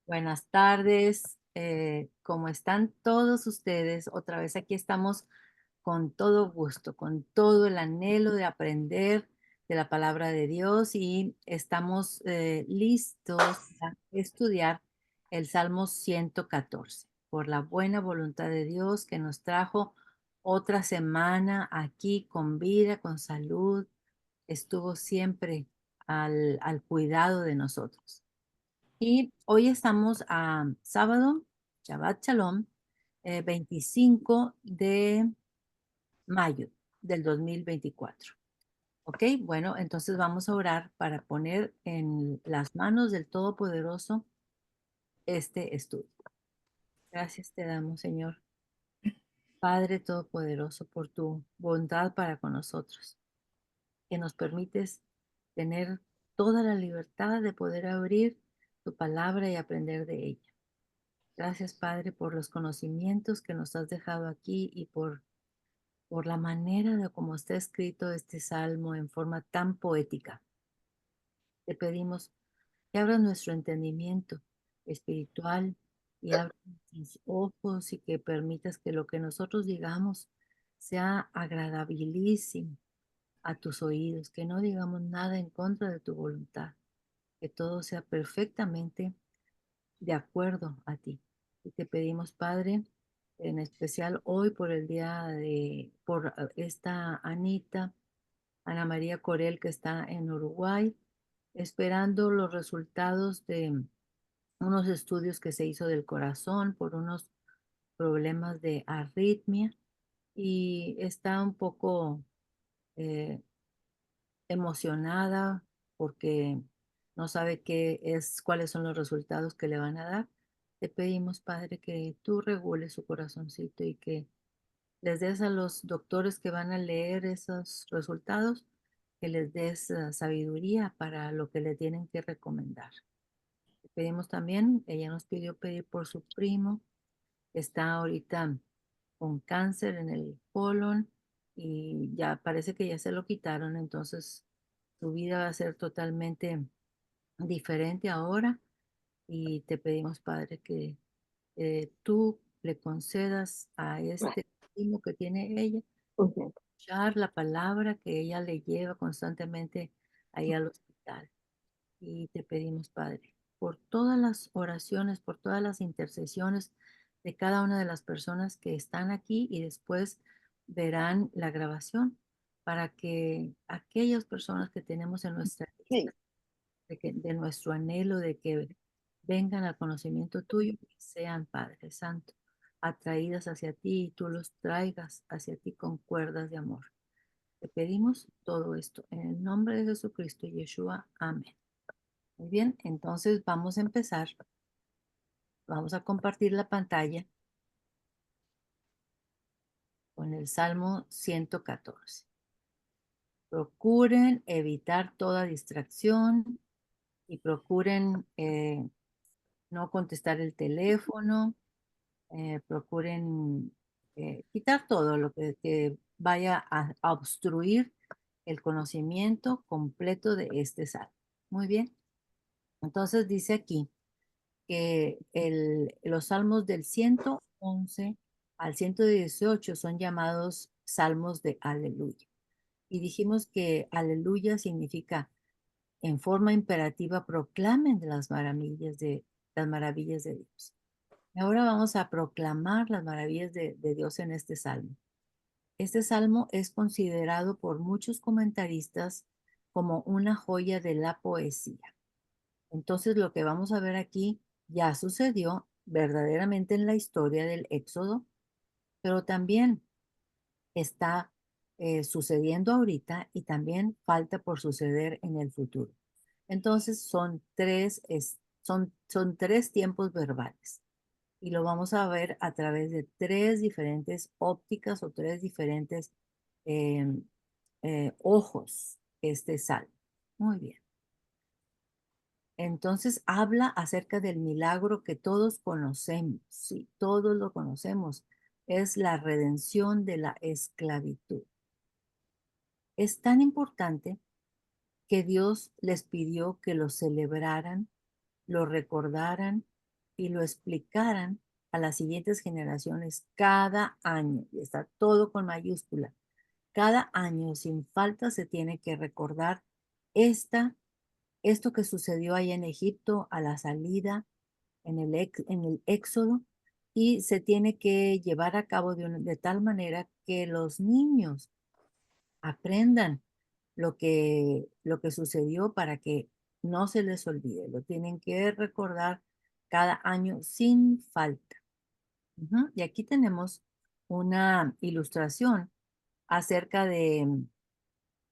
Buenas tardes, ¿cómo están todos ustedes? Otra vez aquí estamos con todo gusto, con todo el anhelo de aprender de la palabra de Dios y estamos listos para estudiar el Salmo 114 por la buena voluntad de Dios que nos trajo otra semana aquí con vida, con salud, estuvo siempre al cuidado de nosotros. Y hoy estamos a sábado, Shabbat Shalom, 25 de mayo del 2024. ¿Ok? Bueno, entonces vamos a orar para poner en las manos del Todopoderoso este estudio. Gracias te damos, Señor, Padre Todopoderoso, por tu bondad para con nosotros, que nos permites tener toda la libertad de poder abrir tu palabra y aprender de ella. Gracias, Padre, por los conocimientos que nos has dejado aquí y por la manera de cómo está escrito este salmo en forma tan poética. Te pedimos que abras nuestro entendimiento espiritual y abras nuestros ojos y que permitas que lo que nosotros digamos sea agradabilísimo a tus oídos, que no digamos nada en contra de tu voluntad, que todo sea perfectamente de acuerdo a ti. Y te pedimos, Padre, en especial hoy por el día por esta Ana María Corel, que está en Uruguay, esperando los resultados de unos estudios que se hizo del corazón por unos problemas de arritmia y está un poco eh, emocionada porque no sabe cuáles son los resultados que le van a dar. Te pedimos, Padre, que tú regules su corazoncito y que les des a los doctores que van a leer esos resultados, que les des sabiduría para lo que le tienen que recomendar. Te pedimos también, ella nos pidió pedir por su primo, que está ahorita con cáncer en el colon y ya parece que ya se lo quitaron, entonces su vida va a ser totalmente diferente ahora y te pedimos, Padre, que tú le concedas a este primo que tiene ella, Ujú. escuchar la palabra que ella le lleva constantemente ahí al hospital. Y te pedimos, Padre, por todas las oraciones, por todas las intercesiones de cada una de las personas que están aquí y después verán la grabación, para que aquellas personas que tenemos en nuestra Sí, lista, de nuestro anhelo de que vengan al conocimiento tuyo, que sean, Padre Santo, atraídas hacia ti y tú los traigas hacia ti con cuerdas de amor. Te pedimos todo esto en el nombre de Jesucristo, Yeshua. Amén. Muy bien, entonces vamos a empezar. Vamos a compartir la pantalla con el Salmo 114. Procuren evitar toda distracción y procuren no contestar el teléfono, procuren quitar todo lo que vaya a obstruir el conocimiento completo de este salmo. Muy bien, entonces dice aquí que los salmos del 111 al 118 son llamados salmos de aleluya. Y dijimos que aleluya significa en forma imperativa proclamen las maravillas de Dios. Y ahora vamos a proclamar las maravillas de Dios en este salmo. Este salmo es considerado por muchos comentaristas como una joya de la poesía. Entonces, lo que vamos a ver aquí ya sucedió verdaderamente en la historia del Éxodo, pero también está sucediendo ahorita y también falta por suceder en el futuro. Entonces, son tres tiempos verbales y lo vamos a ver a través de tres diferentes ópticas o tres diferentes em, ojos este salmo. Muy bien. Entonces habla acerca del milagro que todos conocemos, sí, todos lo conocemos, es la redención de la esclavitud. Es tan importante que Dios les pidió que lo celebraran, lo recordaran y lo explicaran a las siguientes generaciones cada año. Y está todo con mayúscula. Cada año, sin falta, se tiene que recordar esta, esto que sucedió ahí en Egipto a la salida, en el éxodo, y se tiene que llevar a cabo de tal manera que los niños aprendan lo que sucedió para que no se les olvide. Lo tienen que recordar cada año sin falta. Ujú. Y aquí tenemos una ilustración acerca de,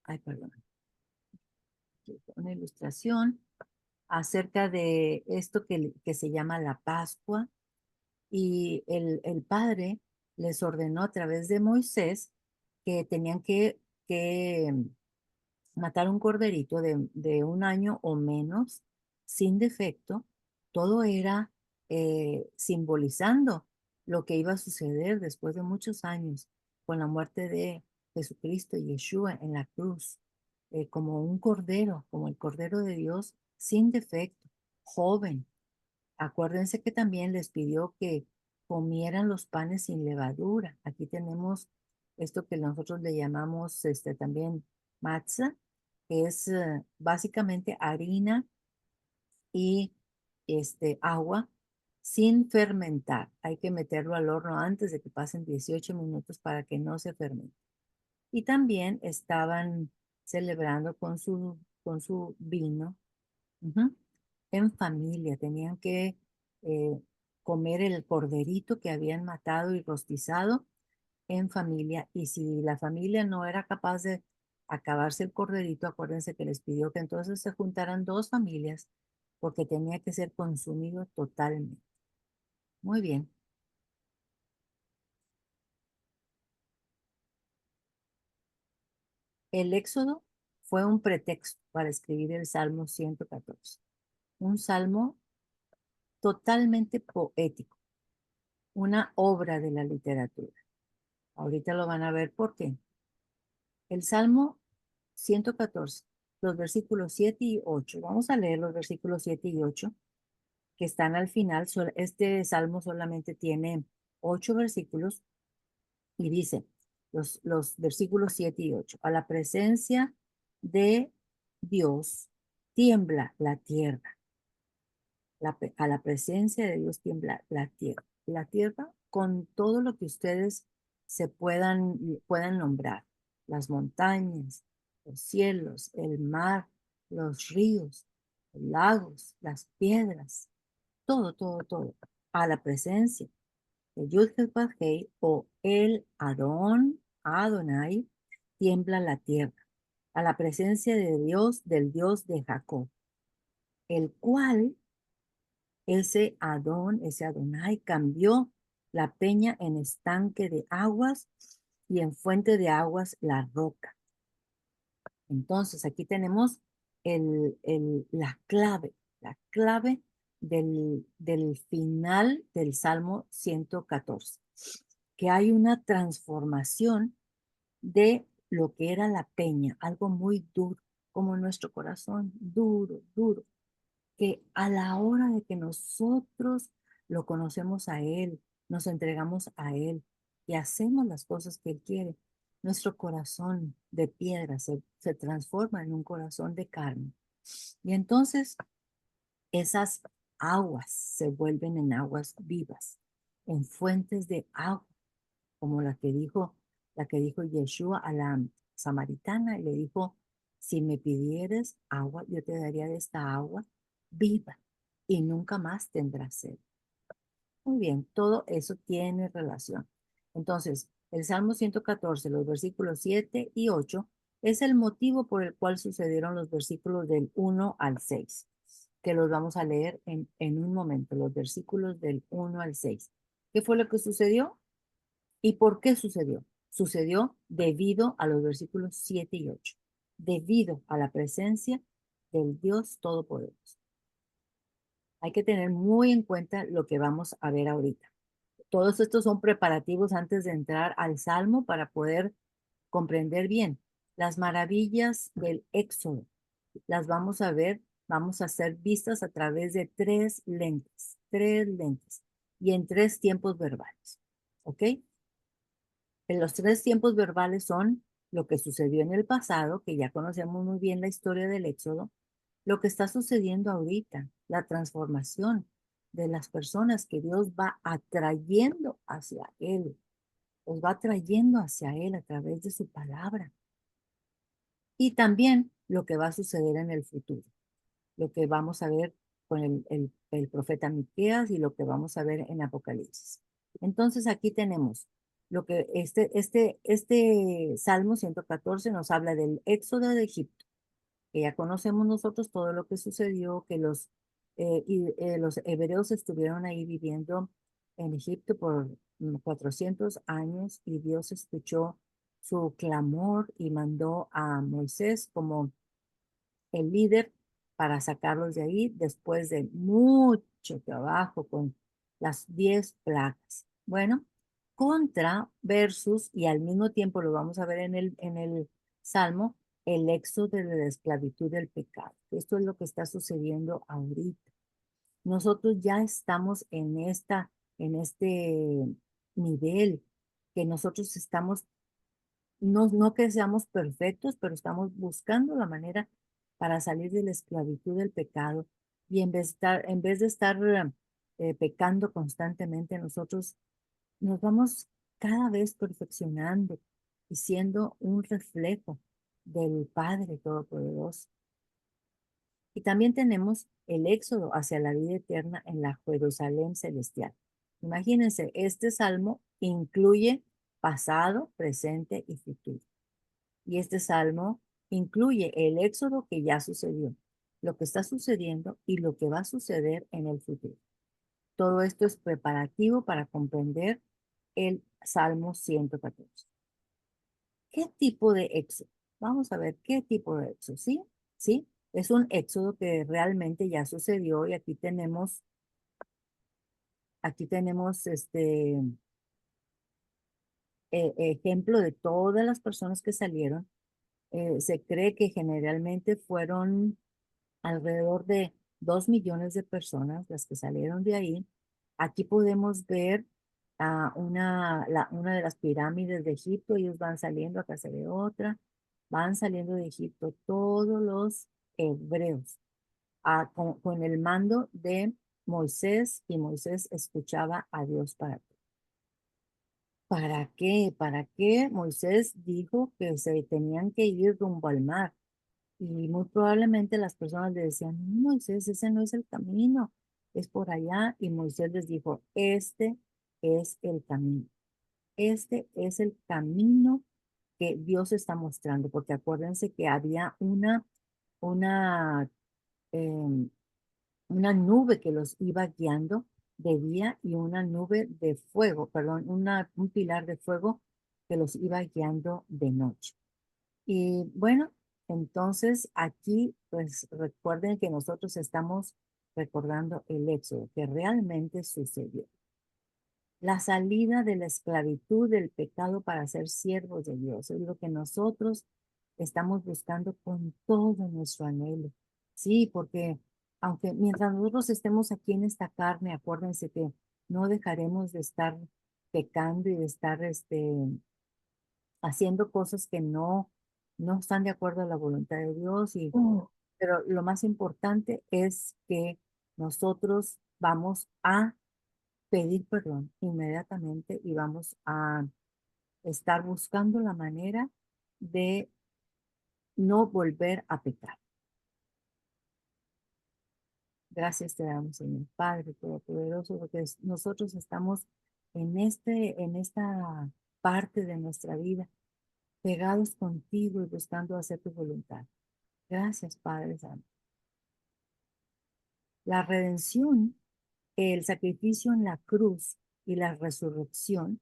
ay, perdón, una ilustración acerca de esto que se llama la Pascua. Y el padre les ordenó a través de Moisés que tenían que matar un corderito de un año o menos, sin defecto. Todo era simbolizando lo que iba a suceder después de muchos años con la muerte de Jesucristo y Yeshua en la cruz, como un cordero, como el cordero de Dios, sin defecto, joven. Acuérdense que también les pidió que comieran los panes sin levadura. Aquí tenemos esto que nosotros le llamamos también matzah, que es básicamente harina y agua sin fermentar. Hay que meterlo al horno antes de que pasen 18 minutos para que no se fermente. Y también estaban celebrando con su vino. Ujú. En familia, tenían que comer el corderito que habían matado y rostizado en familia. Y si la familia no era capaz de acabarse el corderito, acuérdense que les pidió que entonces se juntaran dos familias porque tenía que ser consumido totalmente. Muy bien. El éxodo fue un pretexto para escribir el Salmo 114, un salmo totalmente poético, una obra de la literatura. Ahorita lo van a ver por qué. El Salmo 114, los versículos 7 y 8. Vamos a leer los versículos 7 y 8 que están al final. Este salmo solamente tiene 8 versículos y dice los versículos 7 y 8. A la presencia de Dios tiembla la tierra. A la presencia de Dios tiembla la tierra. La tierra con todo lo que ustedes puedan nombrar. Las montañas, los cielos, el mar, los ríos, los lagos, las piedras, todo, todo, todo. A la presencia de Yud-Heh-Vav-Hei o el Adonai, tiembla la tierra. A la presencia de Dios, del Dios de Jacob, el cual ese Adonai cambió la peña en estanque de aguas y en fuente de aguas la roca. Entonces aquí tenemos la clave del final del Salmo 114, que hay una transformación de lo que era la peña, algo muy duro, como nuestro corazón, duro, duro, que a la hora de que nosotros lo conocemos a Él, nos entregamos a Él y hacemos las cosas que Él quiere, nuestro corazón de piedra se transforma en un corazón de carne. Y entonces esas aguas se vuelven en aguas vivas, en fuentes de agua, como la que dijo Yeshua a la samaritana, y le dijo, si me pidieres agua, yo te daría de esta agua viva y nunca más tendrás sed. Muy bien, todo eso tiene relación. Entonces, el Salmo 114, los versículos 7 y 8, es el motivo por el cual sucedieron los versículos del 1 al 6, que los vamos a leer en un momento, los versículos del 1 al 6. ¿Qué fue lo que sucedió? ¿Y por qué sucedió? Sucedió debido a los versículos 7 y 8, debido a la presencia del Dios Todopoderoso. Hay que tener muy en cuenta lo que vamos a ver ahorita. Todos estos son preparativos antes de entrar al Salmo para poder comprender bien las maravillas del Éxodo. Las vamos a ver, vamos a ser vistas a través de tres lentes. tres lentes y en tres tiempos verbales. ¿Ok? En los tres tiempos verbales son lo que sucedió en el pasado, que ya conocemos muy bien la historia del Éxodo, lo que está sucediendo ahorita, la transformación de las personas que Dios va atrayendo hacia Él, los va atrayendo hacia Él a través de su palabra. Y también lo que va a suceder en el futuro, lo que vamos a ver con el profeta Miqueas y lo que vamos a ver en Apocalipsis. Entonces aquí tenemos lo que este Salmo 114 nos habla del éxodo de Egipto, que ya conocemos nosotros todo lo que sucedió, que los hebreos estuvieron ahí viviendo en Egipto por 400 años y Dios escuchó su clamor y mandó a Moisés como el líder para sacarlos de ahí después de mucho trabajo con las 10 plagas. Bueno, contra versus, y al mismo tiempo lo vamos a ver en el Salmo, el éxodo de la esclavitud del pecado. Esto es lo que está sucediendo ahorita. Nosotros ya estamos en este nivel que nosotros estamos no que seamos perfectos, pero estamos buscando la manera para salir de la esclavitud del pecado y en vez de estar pecando constantemente, nosotros nos vamos cada vez perfeccionando y siendo un reflejo del Padre Todopoderoso. Y también tenemos el éxodo hacia la vida eterna en la Jerusalén celestial. Imagínense, este salmo incluye pasado, presente y futuro. Y este salmo incluye el éxodo que ya sucedió, lo que está sucediendo y lo que va a suceder en el futuro. Todo esto es preparativo para comprender el Salmo 114. ¿Qué tipo de éxodo? Vamos a ver qué tipo de éxodo, ¿sí? ¿Sí? Es un éxodo que realmente ya sucedió y aquí tenemos ejemplo de todas las personas que salieron. Se cree que generalmente fueron alrededor de 2 millones de personas las que salieron de ahí. Aquí podemos ver una de las pirámides de Egipto, ellos van saliendo, acá se ve otra, van saliendo de Egipto todos los hebreos con el mando de Moisés y Moisés escuchaba a Dios ¿para qué? ¿Para qué? Moisés dijo que se tenían que ir rumbo al mar. Y muy probablemente las personas le decían, no, Moisés, ese no es el camino, es por allá. Y Moisés les dijo, este es el camino. Este es el camino que Dios está mostrando, porque acuérdense que había una, em, una nube que los iba guiando de día y una nube de fuego, perdón, un pilar de fuego que los iba guiando de noche. Y bueno, entonces aquí, pues recuerden que nosotros estamos recordando el éxodo que realmente sucedió. La salida de la esclavitud del pecado para ser siervos de Dios es lo que nosotros estamos buscando con todo nuestro anhelo. Sí, porque aunque mientras nosotros estemos aquí en esta carne, acuérdense que no dejaremos de estar pecando y de estar haciendo cosas que no están de acuerdo a la voluntad de Dios. Pero lo más importante es que nosotros vamos a pedir perdón inmediatamente y vamos a estar buscando la manera de no volver a pecar. Gracias te damos, Señor Padre Todopoderoso, porque nosotros estamos en esta parte de nuestra vida pegados contigo y buscando hacer tu voluntad. Gracias, Padre Santo. La redención, el sacrificio en la cruz y la resurrección,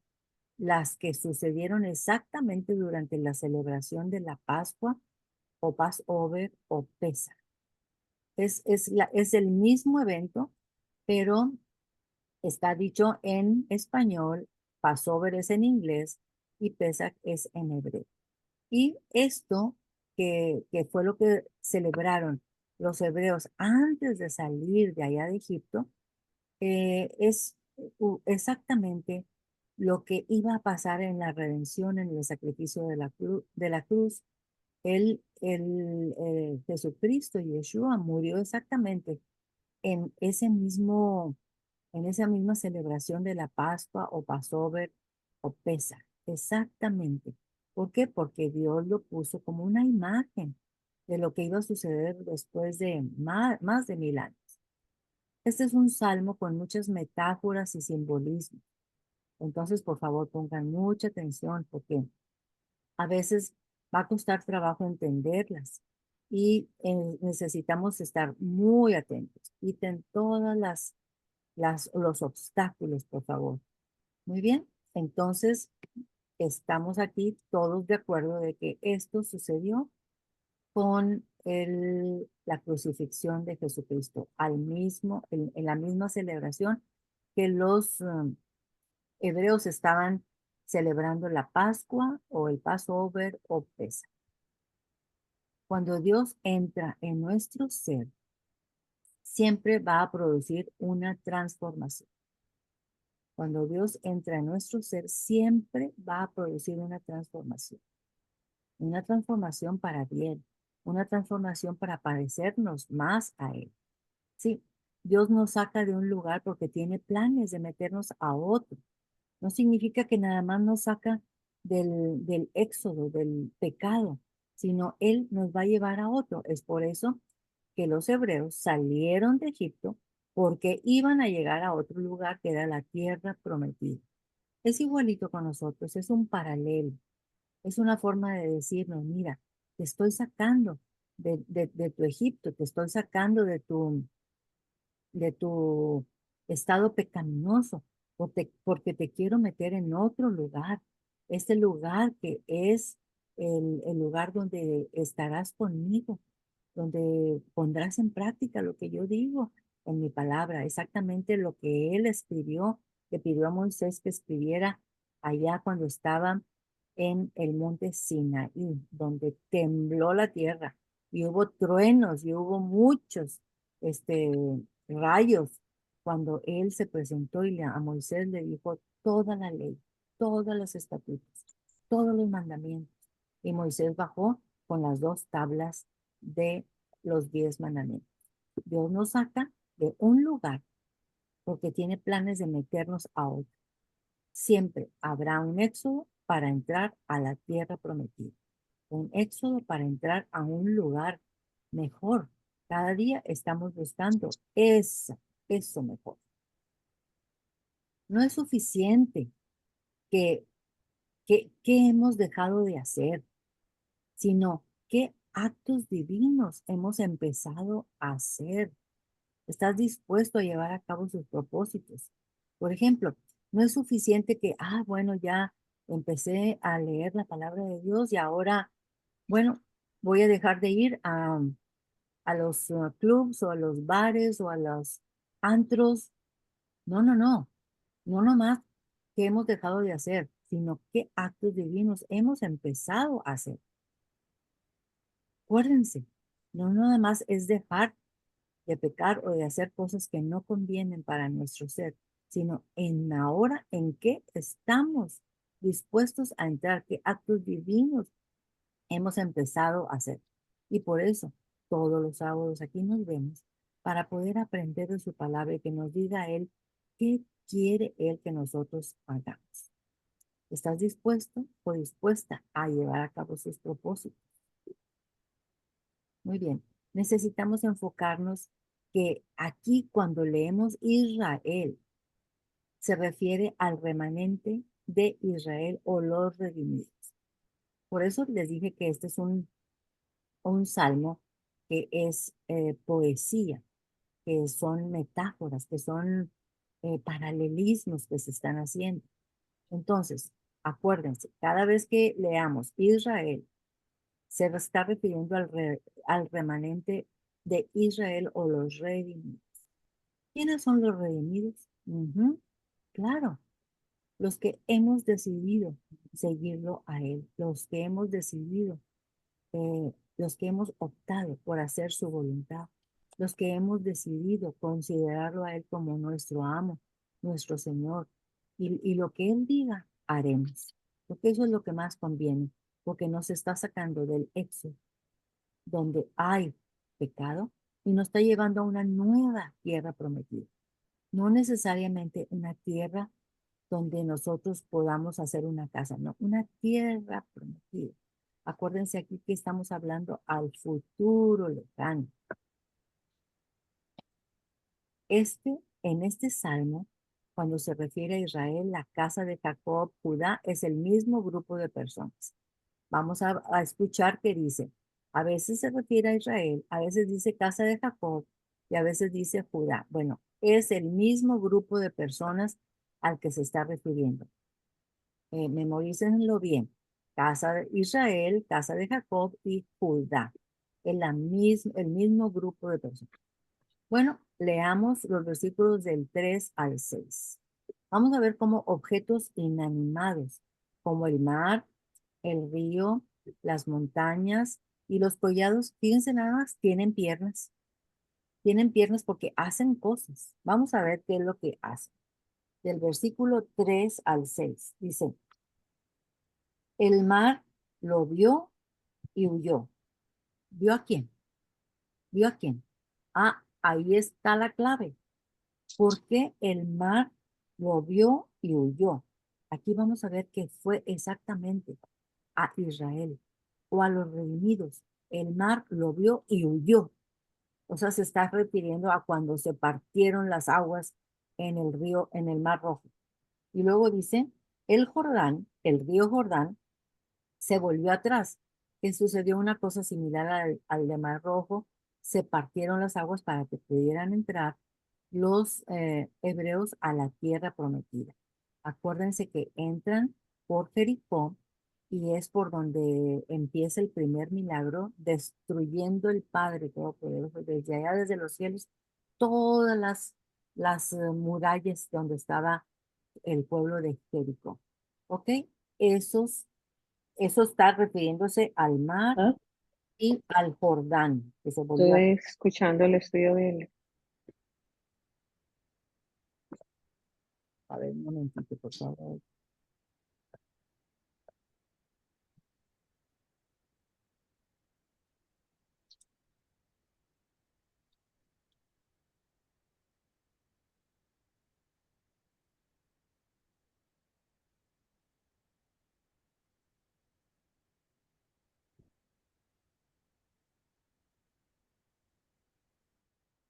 las que sucedieron exactamente durante la celebración de la Pascua o Passover o Pesach. Es el mismo evento, pero está dicho en español, Passover es en inglés y Pesach es en hebreo. Y esto que fue lo que celebraron los hebreos antes de salir de allá de Egipto, es exactamente lo que iba a pasar en la redención, en el sacrificio de la cruz. Jesucristo, Yeshua, murió exactamente en en esa misma celebración de la Pascua o Passover o Pesa. Exactamente. ¿Por qué? Porque Dios lo puso como una imagen de lo que iba a suceder después de más de 1000 años. Este es un salmo con muchas metáforas y simbolismos. Entonces, por favor, pongan mucha atención porque a veces va a costar trabajo entenderlas y necesitamos estar muy atentos. Quiten todas los obstáculos, por favor. Muy bien. Entonces, estamos aquí todos de acuerdo de que esto sucedió con la crucifixión de Jesucristo, en la misma celebración que los hebreos estaban celebrando la Pascua o el Passover o Pesa. Cuando Dios entra en nuestro ser, siempre va a producir una transformación. Cuando Dios entra en nuestro ser, siempre va a producir una transformación para bien, una transformación para parecernos más a Él. Sí, Dios nos saca de un lugar porque tiene planes de meternos a otro. No significa que nada más nos saca del éxodo, del pecado, sino Él nos va a llevar a otro. Es por eso que los hebreos salieron de Egipto porque iban a llegar a otro lugar que era la tierra prometida. Es igualito con nosotros, es un paralelo, es una forma de decirnos, mira, te estoy sacando de tu Egipto, te estoy sacando de tu estado pecaminoso, porque te quiero meter en otro lugar, este lugar que es el lugar donde estarás conmigo, donde pondrás en práctica lo que yo digo en mi palabra, exactamente lo que él escribió, que pidió a Moisés que escribiera allá cuando estaba en el monte Sinaí, donde tembló la tierra y hubo truenos y hubo muchos este, rayos cuando él se presentó y a Moisés le dijo toda la ley, todos los estatutos, todos los mandamientos. Y Moisés bajó con las 2 tablas de los 10 mandamientos. Dios nos saca de un lugar porque tiene planes de meternos a otro. Siempre habrá un éxodo para entrar a la tierra prometida, un éxodo para entrar a un lugar mejor. Cada día estamos buscando eso mejor. No es suficiente que, que hemos dejado de hacer, sino qué actos divinos hemos empezado a hacer. ¿Estás dispuesto a llevar a cabo sus propósitos? Por ejemplo, no es suficiente que, bueno, ya empecé a leer la palabra de Dios y ahora, bueno, voy a dejar de ir a los clubs o a los bares o a los antros. No, no, no. No nomás que hemos dejado de hacer, sino qué actos divinos hemos empezado a hacer. Acuérdense, no nada más es dejar de pecar o de hacer cosas que no convienen para nuestro ser, sino en ahora en qué estamos dispuestos a entrar, qué actos divinos hemos empezado a hacer. Y por eso todos los sábados aquí nos vemos para poder aprender de su palabra y que nos diga Él qué quiere Él que nosotros hagamos. ¿Estás dispuesto o dispuesta a llevar a cabo sus propósitos? Muy bien. Necesitamos enfocarnos que aquí cuando leemos Israel se refiere al remanente de Israel o los redimidos. Por eso les dije que este es un salmo que es poesía, que son metáforas, que son paralelismos que se están haciendo. Entonces, acuérdense, cada vez que leamos Israel, se está refiriendo al remanente de Israel o los redimidos. ¿Quiénes son los redimidos? Claro, los que hemos decidido seguirlo a Él, los que hemos decidido, los que hemos optado por hacer su voluntad. los que hemos decidido considerarlo a Él como nuestro amo, nuestro Señor, y lo que Él diga, haremos, porque eso es lo que más conviene, porque nos está sacando del éxodo, donde hay pecado, y nos está llevando a una nueva tierra prometida, no necesariamente una tierra donde nosotros podamos hacer una casa, no, una tierra prometida. Acuérdense aquí que estamos hablando al futuro lejano. En este salmo, cuando se refiere a Israel, la casa de Jacob, Judá, es el mismo grupo de personas. Vamos a escuchar qué dice. A veces se refiere a Israel, a veces dice casa de Jacob y a veces dice Judá. Bueno, es el mismo grupo de personas al que se está refiriendo. Memorícenlo bien. Casa de Israel, casa de Jacob y Judá. Es el mismo grupo de personas. Bueno, leamos los versículos del 3 al 6. Vamos a ver cómo objetos inanimados, como el mar, el río, las montañas y los collados, fíjense nada más, tienen piernas. Tienen piernas porque hacen cosas. Vamos a ver qué es lo que hacen. Del versículo 3 al 6 dice, el mar lo vio y huyó. ¿Vio a quién? ¿Vio a quién? Ah, ahí está la clave. Porque el mar lo vio y huyó. Aquí vamos a ver que fue exactamente a Israel o a los redimidos. El mar lo vio y huyó. O sea, se está refiriendo a cuando se partieron las aguas en el río, en el mar Rojo. Y luego dice, el Jordán, el río Jordán, se volvió atrás, que sucedió una cosa similar al de Mar Rojo, se partieron las aguas para que pudieran entrar los hebreos a la tierra prometida. Acuérdense que entran por Jericó y es por donde empieza el primer milagro, destruyendo el Padre Todopoderoso desde allá, desde los cielos, todas las murallas donde estaba el pueblo de Jericó. ¿Ok? Esos eso está refiriéndose al mar Ah, y al Jordán, que se volvió estoy escuchando el estudio bíblico. a ver un momentito, por favor.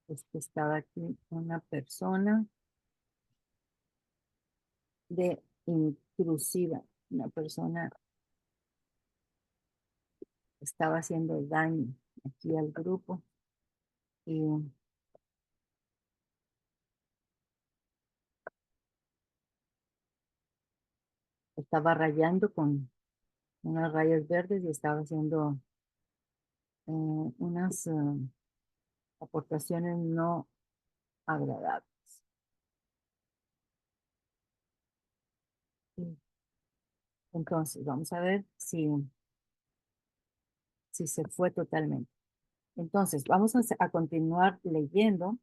Es que estaba aquí una persona de intrusiva, una persona estaba haciendo daño aquí al grupo y estaba rayando con unas rayas verdes y estaba haciendo unas aportaciones no agradables. Y entonces, vamos a ver si se fue totalmente. Entonces, vamos a continuar leyendo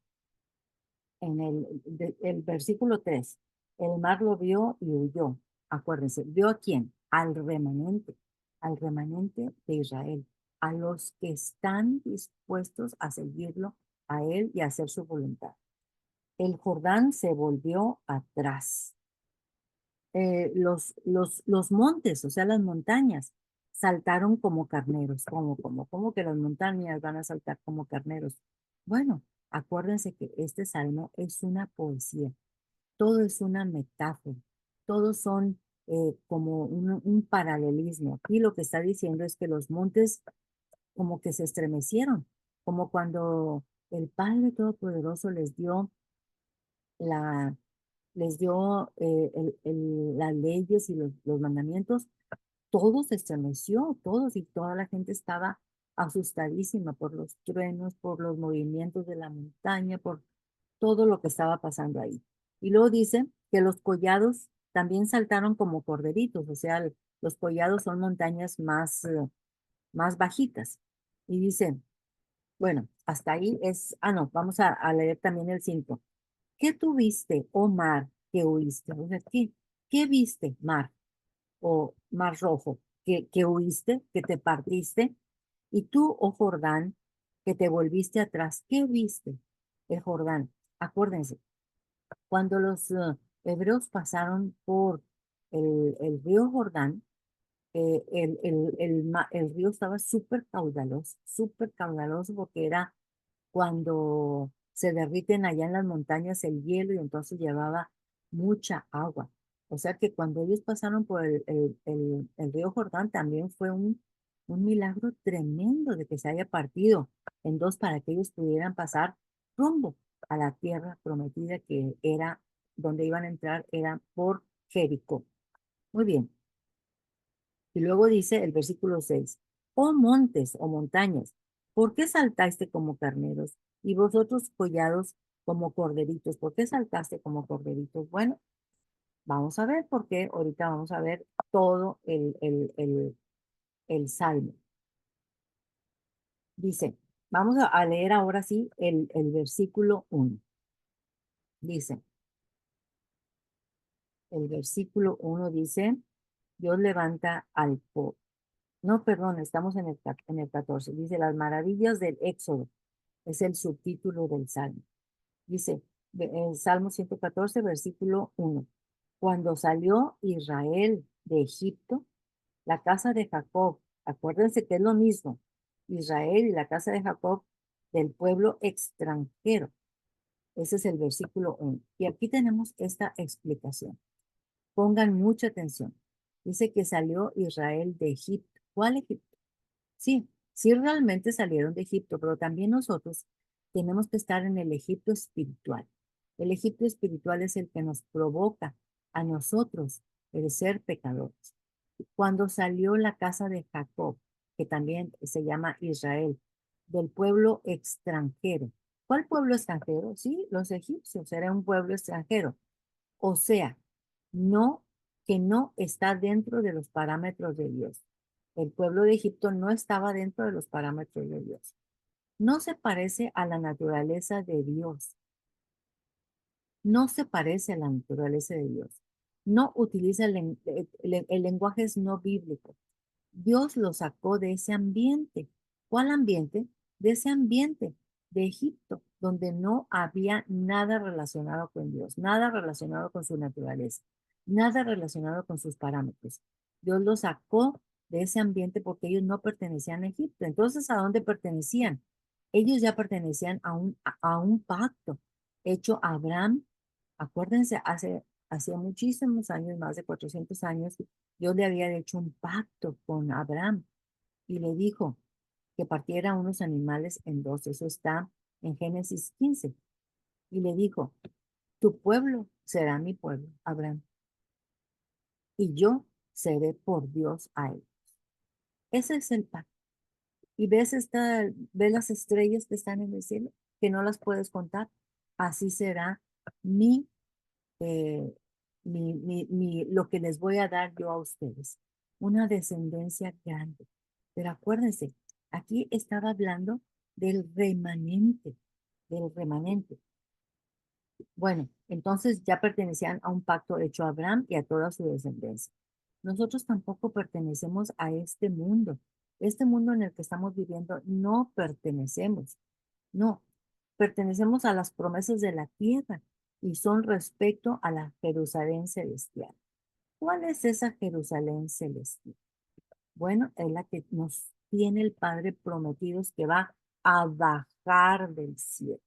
en el versículo 3. El mar lo vio y huyó. Acuérdense, ¿vio a quién? Al remanente de Israel, a los que están dispuestos a seguirlo a él y a hacer su voluntad. El Jordán se volvió atrás. Los montes, o sea, las montañas, saltaron como carneros. ¿Cómo que las montañas van a saltar como carneros? Bueno, acuérdense que este salmo es una poesía, todo es una metáfora, todos son como un paralelismo. Aquí lo que está diciendo es que los montes como que se estremecieron, como cuando el Padre Todopoderoso la, les dio las leyes y los mandamientos, todo se estremeció, todos y toda la gente estaba asustadísima por los truenos, por los movimientos de la montaña, por todo lo que estaba pasando ahí. Y luego dice que los collados también saltaron como corderitos, o sea, los collados son montañas más bajitas. Y dice, bueno, hasta ahí es, no, vamos a leer también el 5. ¿Qué tuviste, oh mar, que huiste? O sea, ¿qué viste, mar, o mar rojo, que huiste, que te partiste? Y tú, oh Jordán, que te volviste atrás, ¿qué viste, el Jordán? Acuérdense, cuando los hebreos pasaron por el río Jordán, el río estaba súper caudaloso porque era cuando se derriten allá en las montañas el hielo y entonces llevaba mucha agua. O sea que cuando ellos pasaron por el río Jordán también fue un milagro tremendo de que se haya partido en dos para que ellos pudieran pasar rumbo a la tierra prometida que era donde iban a entrar, era por Jericó. Muy bien. Y luego dice el versículo 6, oh montes o montañas, ¿por qué saltaste como carneros? Y vosotros collados como corderitos, ¿por qué saltaste como corderitos? Bueno, vamos a ver por qué. Ahorita vamos a ver todo el salmo. Dice, vamos a leer ahora sí el versículo 1. Dice, el versículo 1 dice, Dios levanta al pobre. No, perdón, estamos en el 14. Dice, las maravillas del Éxodo. Es el subtítulo del Salmo. Dice, el Salmo 114, versículo 1. Cuando salió Israel de Egipto, la casa de Jacob, acuérdense que es lo mismo, Israel y la casa de Jacob del pueblo extranjero. Ese es el versículo 1. Y aquí tenemos esta explicación. Pongan mucha atención. Dice que salió Israel de Egipto. ¿Cuál Egipto? Sí, sí realmente salieron de Egipto, pero también nosotros tenemos que estar en el Egipto espiritual. El Egipto espiritual es el que nos provoca a nosotros el ser pecadores. Cuando salió la casa de Jacob, que también se llama Israel, del pueblo extranjero. ¿Cuál pueblo extranjero? Sí, los egipcios, era un pueblo extranjero. O sea, no, que no está dentro de los parámetros de Dios. El pueblo de Egipto no estaba dentro de los parámetros de Dios. No se parece a la naturaleza de Dios. No se parece a la naturaleza de Dios. No utiliza el lenguaje es no bíblico. Dios lo sacó de ese ambiente. ¿Cuál ambiente? De ese ambiente de Egipto, donde no había nada relacionado con Dios, nada relacionado con su naturaleza, nada relacionado con sus parámetros. Dios lo sacó de ese ambiente porque ellos no pertenecían a Egipto. Entonces, ¿a dónde pertenecían? Ellos ya pertenecían a un pacto hecho a Abraham. Acuérdense, hacía muchísimos años, más de 400 años, Dios le había hecho un pacto con Abraham y le dijo que partiera unos animales en dos. Eso está en Génesis 15. Y le dijo, tu pueblo será mi pueblo, Abraham, y yo seré por Dios a él. Ese es el pacto. Y ves las estrellas que están en el cielo, que no las puedes contar. Así será mi, eh, lo que les voy a dar yo a ustedes. Una descendencia grande. Pero acuérdense, aquí estaba hablando del remanente, del remanente. Bueno, entonces ya pertenecían a un pacto hecho a Abraham y a toda su descendencia. Nosotros tampoco pertenecemos a este mundo. Este mundo en el que estamos viviendo no pertenecemos. No, pertenecemos a las promesas de la tierra y son respecto a la Jerusalén celestial. ¿Cuál es esa Jerusalén celestial? Bueno, es la que nos tiene el Padre prometidos que va a bajar del cielo,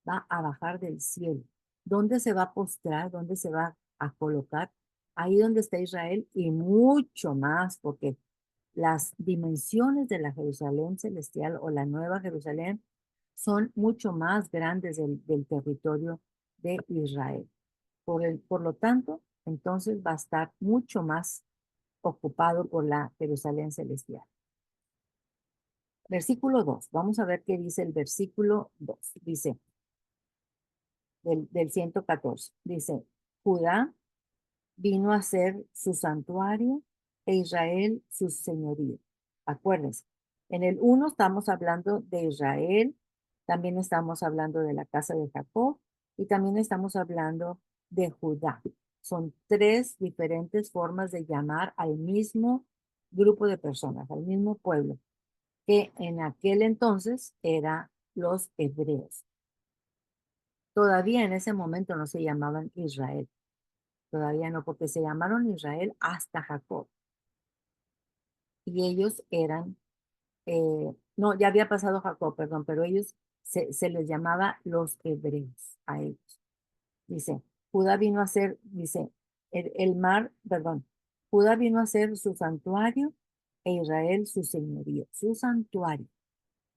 va a bajar del cielo. ¿Dónde se va a postrar? ¿Dónde se va a colocar? Ahí donde está Israel y mucho más, porque las dimensiones de la Jerusalén celestial o la nueva Jerusalén son mucho más grandes del territorio de Israel. Por lo tanto, entonces va a estar mucho más ocupado por la Jerusalén celestial. Versículo 2. Vamos a ver qué dice el versículo 2. Dice, del 114. Dice, Judá vino a ser su santuario e Israel su señorío. Acuérdense, en el 1 estamos hablando de Israel También estamos hablando de la casa de Jacob y también estamos hablando de Judá. Son tres diferentes formas de llamar al mismo grupo de personas, al mismo pueblo, que en aquel entonces era los hebreos. Todavía en ese momento no se llamaban Israel, todavía no, porque se llamaron Israel hasta Jacob. Y ellos eran, no, ya había pasado Jacob, perdón, pero ellos se les llamaba los hebreos a ellos. Dice, Judá vino a ser, dice, el mar, perdón, Judá vino a ser su santuario e Israel su señorío, su santuario.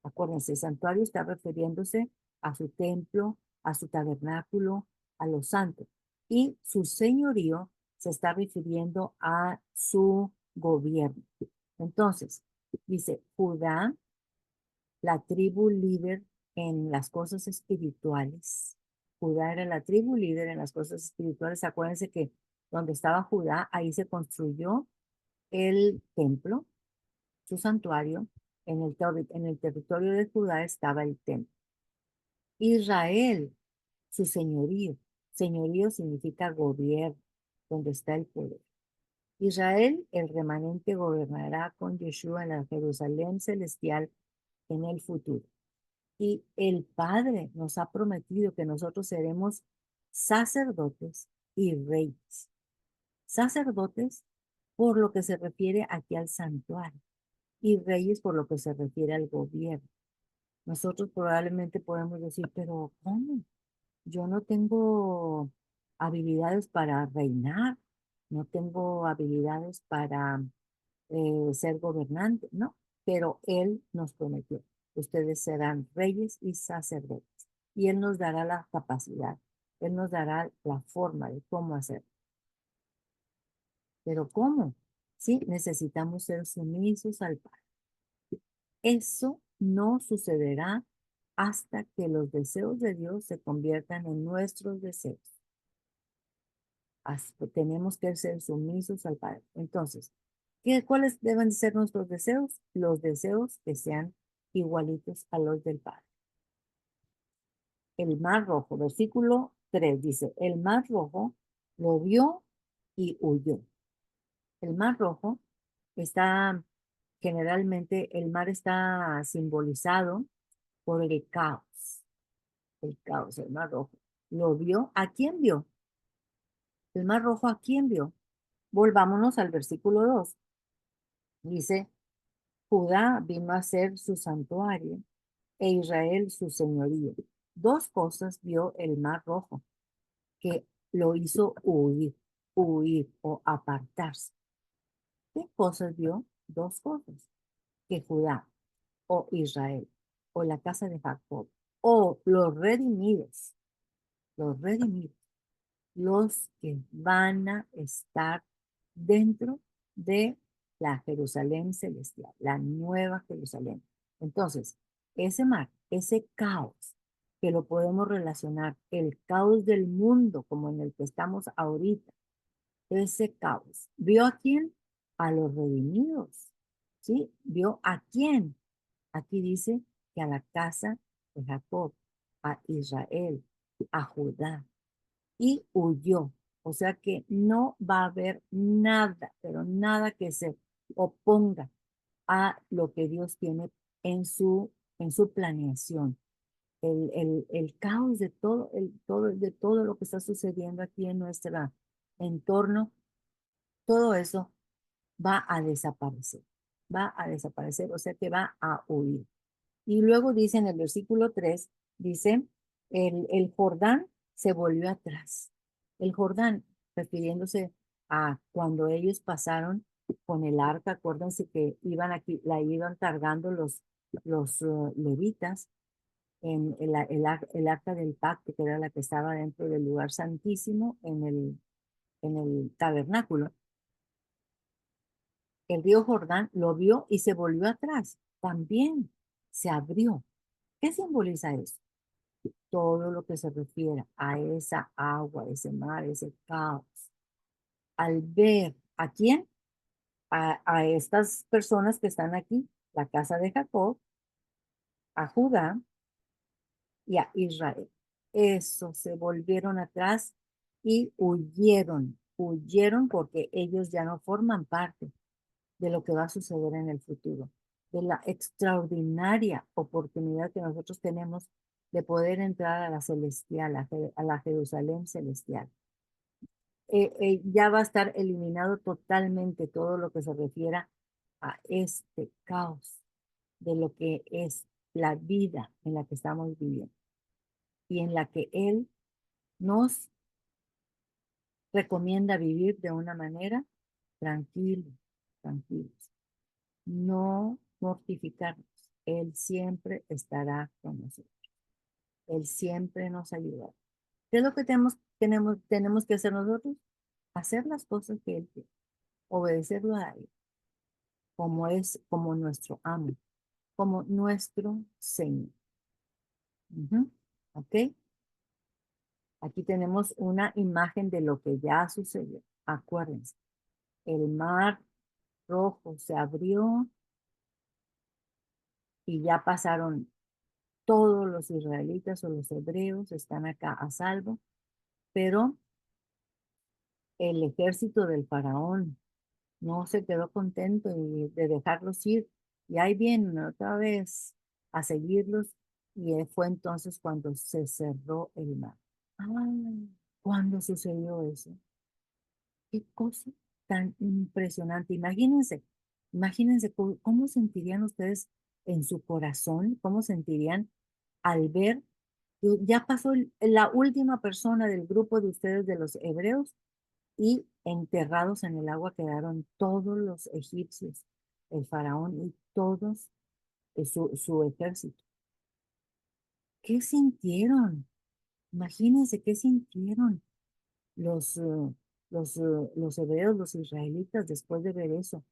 Acuérdense, el santuario está refiriéndose a su templo, a su tabernáculo, a los santos. Y su señorío se está refiriendo a su gobierno. Entonces, dice, Judá, la tribu líder en las cosas espirituales. Judá era la tribu líder en las cosas espirituales. Acuérdense que donde estaba Judá, ahí se construyó el templo, su santuario. En el territorio de Judá estaba el templo. Israel, su señorío. Señorío significa gobierno, donde está el poder. Israel, el remanente, gobernará con Yeshua en la Jerusalén celestial en el futuro. Y el Padre nos ha prometido que nosotros seremos sacerdotes y reyes. Sacerdotes por lo que se refiere aquí al santuario y reyes por lo que se refiere al gobierno. Nosotros probablemente podemos decir, pero ¿cómo? Yo no tengo habilidades para reinar, no tengo habilidades para ser gobernante, no, pero Él nos prometió, ustedes serán reyes y sacerdotes, y Él nos dará la capacidad, Él nos dará la forma de cómo hacerlo. Pero ¿cómo? Sí, necesitamos ser sumisos al Padre. Eso no sucederá hasta que los deseos de Dios se conviertan en nuestros deseos. Tenemos que ser sumisos al Padre. Entonces, ¿cuáles deben ser nuestros deseos? Los deseos que sean igualitos a los del Padre. El mar rojo, versículo 3 dice, el mar rojo lo vio y huyó. El mar rojo está, generalmente, el mar está simbolizado por el caos, el mar rojo. Lo vio, ¿a quién vio? El mar rojo, ¿a quién vio? Volvámonos al versículo 2. Dice, Judá vino a ser su santuario e Israel su señorío. Dos cosas vio el mar rojo que lo hizo huir o apartarse. ¿Qué cosas vio? Dos cosas. Que Judá o Israel o la casa de Jacob o los redimidos, los que van a estar dentro de la Jerusalén celestial, la nueva Jerusalén. Entonces, ese mar, ese caos, que lo podemos relacionar, el caos del mundo como en el que estamos ahorita, ese caos, ¿vio a quién? A los redimidos, ¿sí? ¿Vio a quién? Aquí dice que a la casa de Jacob, a Israel, a Judá, y huyó. O sea que no va a haber nada, pero nada que se oponga a lo que Dios tiene en su planeación. El caos de de todo lo que está sucediendo aquí en nuestro entorno, todo eso va a desaparecer, o sea que va a huir. Y luego dice en el versículo 3, dice, el Jordán se volvió atrás. El Jordán, refiriéndose a cuando ellos pasaron con el arca, acuérdense que iban aquí, la iban cargando los levitas en el arca del pacto, que era la que estaba dentro del lugar santísimo en el tabernáculo. El río Jordán lo vio y se volvió atrás. También se abrió. ¿Qué simboliza eso? Todo lo que se refiere a esa agua, ese mar, ese caos. Al ver a quién, a estas personas que están aquí, la casa de Jacob, a Judá, y a Israel. Eso, se volvieron atrás y huyeron porque ellos ya no forman parte de lo que va a suceder en el futuro, de la extraordinaria oportunidad que nosotros tenemos de poder entrar a la celestial, a la Jerusalén celestial. Ya va a estar eliminado totalmente todo lo que se refiera a este caos de lo que es la vida en la que estamos viviendo y en la que Él nos recomienda vivir de una manera tranquila, tranquilos, no mortificarnos. Él siempre estará con nosotros. Él siempre nos ayudará. ¿Qué es lo que tenemos que hacer nosotros? Hacer las cosas que Él quiere, obedecerlo a Él, como nuestro amo, como nuestro Señor. Ujú. ¿Ok? Aquí tenemos una imagen de lo que ya sucedió. Acuérdense, el mar rojo se abrió y ya pasaron todos los israelitas o los hebreos, están acá a salvo, pero el ejército del faraón no se quedó contento de dejarlos ir y ahí vienen otra vez a seguirlos y fue entonces cuando se cerró el mar. Ah, ¿cuándo sucedió eso? Qué cosa tan impresionante. Imagínense cómo sentirían ustedes en su corazón, cómo sentirían al ver que ya pasó la última persona del grupo de ustedes, de los hebreos, y enterrados en el agua quedaron todos los egipcios, el faraón y todos su ejército. ¿Qué sintieron? Imagínense qué sintieron los, eh, los hebreos, los israelitas, después de ver eso.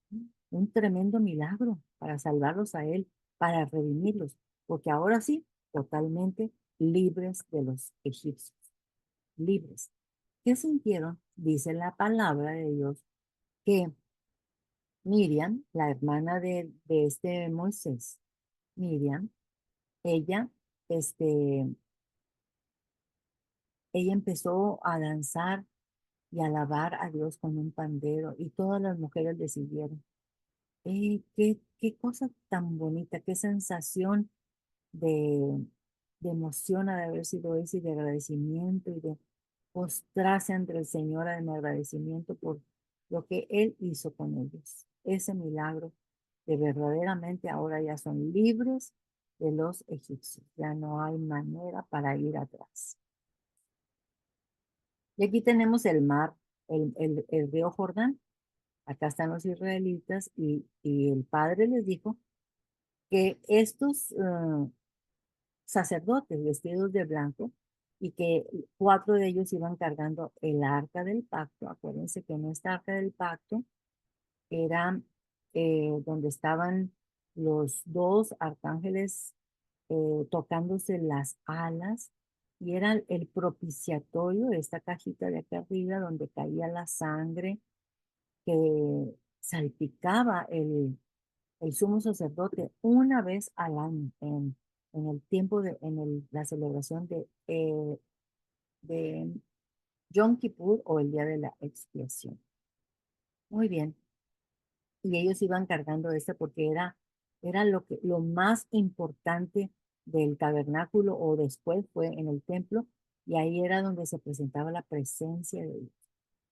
Un tremendo milagro para salvarlos a él, para redimirlos, porque ahora sí, totalmente libres de los egipcios, libres. ¿Qué sintieron? Dice la palabra de Dios que Miriam, la hermana de este Moisés, Miriam, ella, este, ella empezó a danzar y alabar a Dios con un pandero y todas las mujeres le siguieron. Qué cosa tan bonita, qué sensación de, de emoción ha de haber sido ese y de agradecimiento y de postrarse ante el Señor en agradecimiento por lo que Él hizo con ellos. Ese milagro de verdaderamente ahora ya son libres de los egipcios. Ya no hay manera para ir atrás. Y aquí tenemos el mar, el río Jordán. Acá están los israelitas y el padre les dijo que estos sacerdotes vestidos de blanco y que 4 de ellos iban cargando el arca del pacto. Acuérdense que en esta arca del pacto era donde estaban los 2 arcángeles tocándose las alas y era el propiciatorio, esta cajita de acá arriba donde caía la sangre que salpicaba el sumo sacerdote una vez al año en el tiempo la celebración de Yom Kippur o el día de la expiación. Muy bien. Y ellos iban cargando porque era lo más importante del tabernáculo o después fue en el templo y ahí era donde se presentaba la presencia de Dios.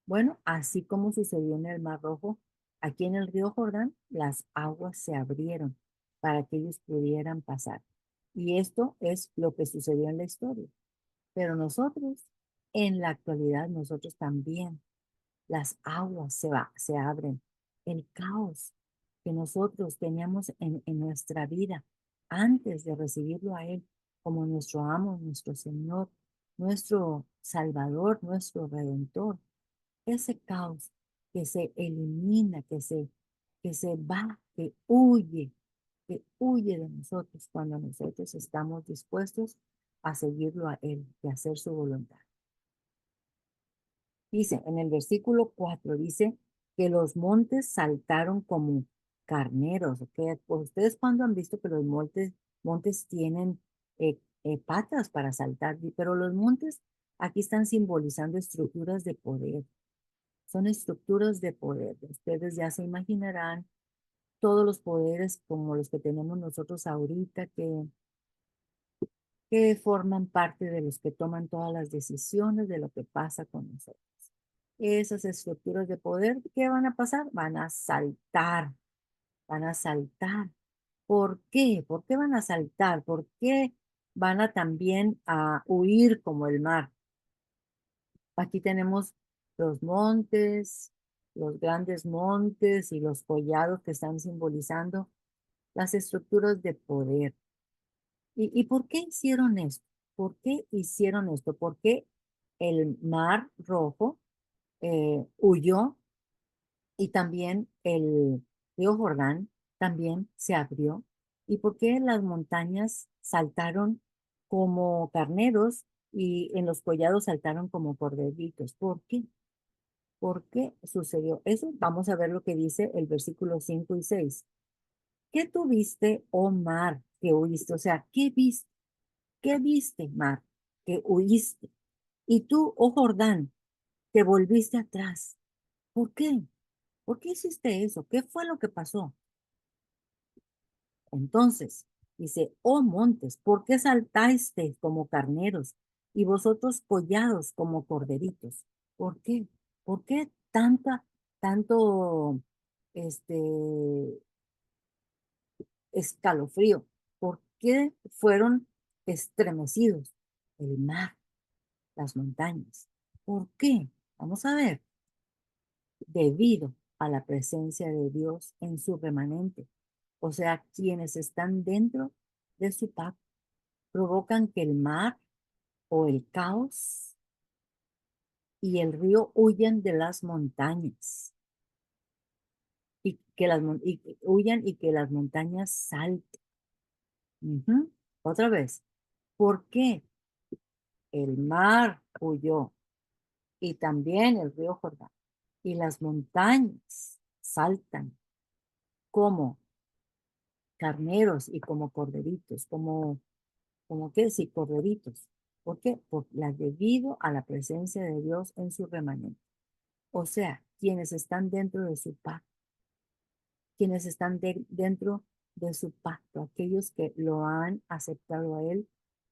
Bueno, así como sucedió en el Mar Rojo, aquí en el río Jordán, las aguas se abrieron para que ellos pudieran pasar. Y esto es lo que sucedió en la historia. Pero nosotros, en la actualidad, nosotros también, las aguas se abren. El caos que nosotros teníamos en nuestra vida antes de recibirlo a Él como nuestro amo, nuestro Señor, nuestro Salvador, nuestro Redentor, ese caos que se elimina, que se va, que huye de nosotros cuando nosotros estamos dispuestos a seguirlo a Él y hacer su voluntad. Dice, en el versículo 4 dice que los montes saltaron como carneros. ¿Ok? Pues ustedes cuando han visto que los montes tienen patas para saltar, pero los montes aquí están simbolizando estructuras de poder. Son estructuras de poder. Ustedes ya se imaginarán todos los poderes como los que tenemos nosotros ahorita, que forman parte de los que toman todas las decisiones de lo que pasa con nosotros. Esas estructuras de poder, ¿qué van a pasar? Van a saltar, van a saltar. ¿Por qué? ¿Por qué van a saltar? ¿Por qué van a también a huir como el mar? Aquí tenemos los montes, los grandes montes y los collados que están simbolizando las estructuras de poder. ¿Y por qué hicieron esto? ¿Por qué hicieron esto? ¿Por qué el mar rojo huyó y también el río Jordán también se abrió? ¿Y por qué las montañas saltaron como carneros y en los collados saltaron como corderitos? ¿Por qué? ¿Por qué sucedió eso? Vamos a ver lo que dice el versículo 5 y 6. ¿Qué tuviste, oh mar, que huiste? O sea, ¿qué viste? ¿Qué viste, mar, que huiste? Y tú, oh Jordán, te volviste atrás. ¿Por qué? ¿Por qué hiciste eso? ¿Qué fue lo que pasó? Entonces, dice, oh montes, ¿por qué saltaste como carneros y vosotros collados como corderitos? ¿Por qué? ¿Por qué tanto, este, escalofrío? ¿Por qué fueron estremecidos el mar, las montañas? ¿Por qué? Vamos a ver. Debido a la presencia de Dios en su remanente. O sea, quienes están dentro de su pacto provocan que el mar o el caos y el río huyan de las montañas y que huyan y que las montañas salten. Ujú. Otra vez, ¿por qué el mar huyó y también el río Jordán y las montañas saltan como carneros y como corderitos, como que sí, corderitos? ¿Por qué? Debido a la presencia de Dios en su remanente. O sea, quienes están dentro de su pacto, quienes están dentro de su pacto, aquellos que lo han aceptado a Él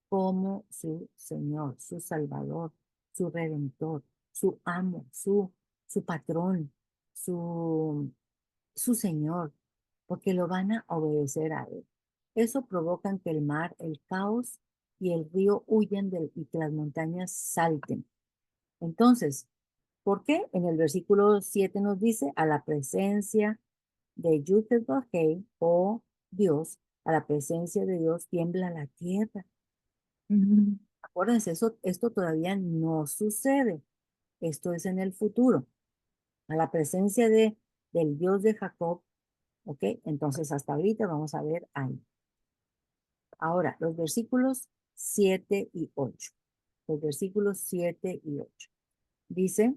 como su Señor, su Salvador, su Redentor, su amo, su patrón, su, su Señor, porque lo van a obedecer a Él. Eso provoca que el mar, el caos y el río huyan y que las montañas salten. Entonces, ¿por qué? En el versículo 7 nos dice, a la presencia de Yud-Heh, o Dios, a la presencia de Dios tiembla la tierra. Acuérdense, esto todavía no sucede. Esto es en el futuro. A la presencia del Dios de Jacob, ¿ok? Entonces, hasta ahorita vamos a ver ahí. Ahora, los versículos 7 y 8. Los versículos 7 y 8. Dice,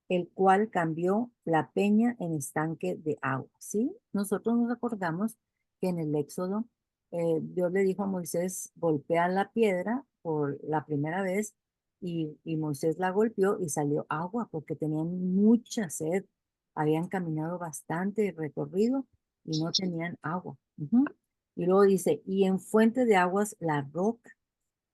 el cual cambió la peña en estanque de agua. ¿Sí? Nosotros nos acordamos que en el Éxodo Dios le dijo a Moisés, golpea la piedra por la primera vez y Moisés la golpeó y salió agua porque tenían mucha sed. Habían caminado bastante recorrido y no tenían agua. Ujú. Y luego dice, y en fuente de aguas la roca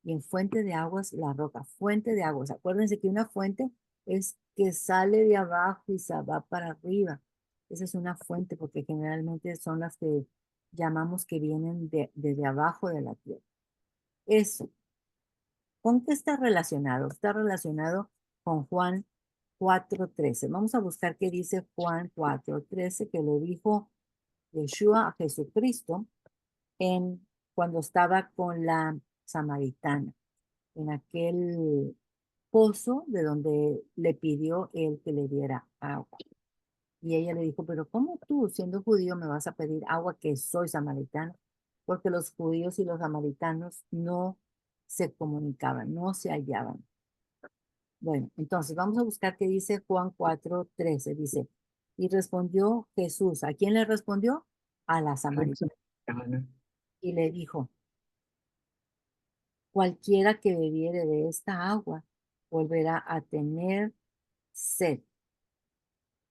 y en fuente de aguas la roca, fuente de aguas. Acuérdense que una fuente es que sale de abajo y se va para arriba. Esa es una fuente porque generalmente son las que llamamos que vienen desde abajo de la tierra. Eso, ¿con qué está relacionado? Está relacionado con Juan 4:13. Vamos a buscar qué dice Juan 4:13, que lo dijo Yeshua a Jesucristo cuando estaba con la samaritana en aquel pozo de donde le pidió él que le diera agua. Y ella le dijo, pero ¿cómo tú, siendo judío, me vas a pedir agua que soy samaritano? Porque los judíos y los samaritanos no se comunicaban, no se hallaban. Bueno, entonces vamos a buscar qué dice Juan 4:13. Dice, y respondió Jesús. ¿A quién le respondió? A la samaritana. Y le dijo, Cualquiera que bebiere de esta agua volverá a tener sed,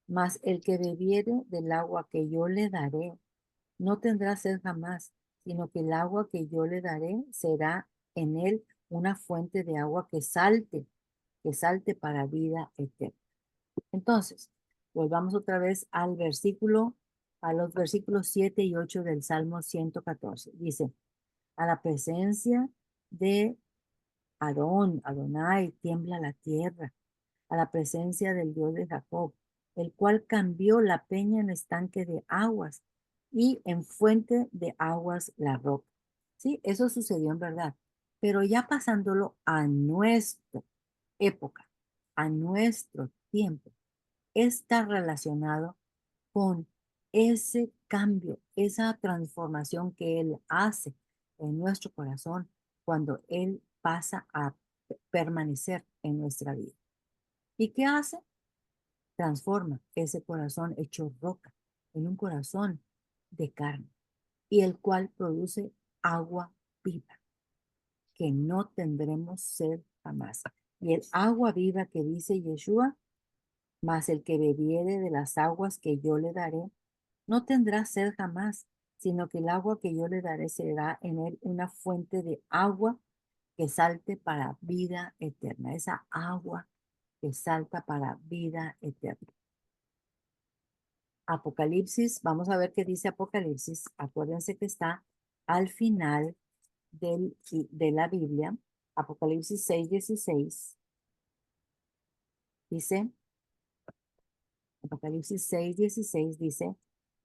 mas el que bebiere del agua que yo le daré no tendrá sed jamás, sino que el agua que yo le daré será en él una fuente de agua que salte para vida eterna. Entonces, volvamos otra vez a los versículos 7 y 8 del Salmo 114. Dice, a la presencia de Adonai, tiembla la tierra, a la presencia del Dios de Jacob, el cual cambió la peña en estanque de aguas y en fuente de aguas la roca. Sí, eso sucedió en verdad, pero ya pasándolo a nuestra época, a nuestro tiempo, está relacionado con ese cambio, esa transformación que Él hace en nuestro corazón cuando Él pasa a permanecer en nuestra vida. ¿Y qué hace? Transforma ese corazón hecho roca en un corazón de carne y el cual produce agua viva, que no tendremos sed jamás. Y el agua viva que dice Yeshua, mas el que bebiere de las aguas que yo le daré, no tendrá sed jamás, sino que el agua que yo le daré será en él una fuente de agua que salte para vida eterna. Esa agua que salta para vida eterna. Apocalipsis, vamos a ver qué dice Apocalipsis. Acuérdense que está al final de la Biblia. Apocalipsis 6:16 dice, Apocalipsis 6:16 dice,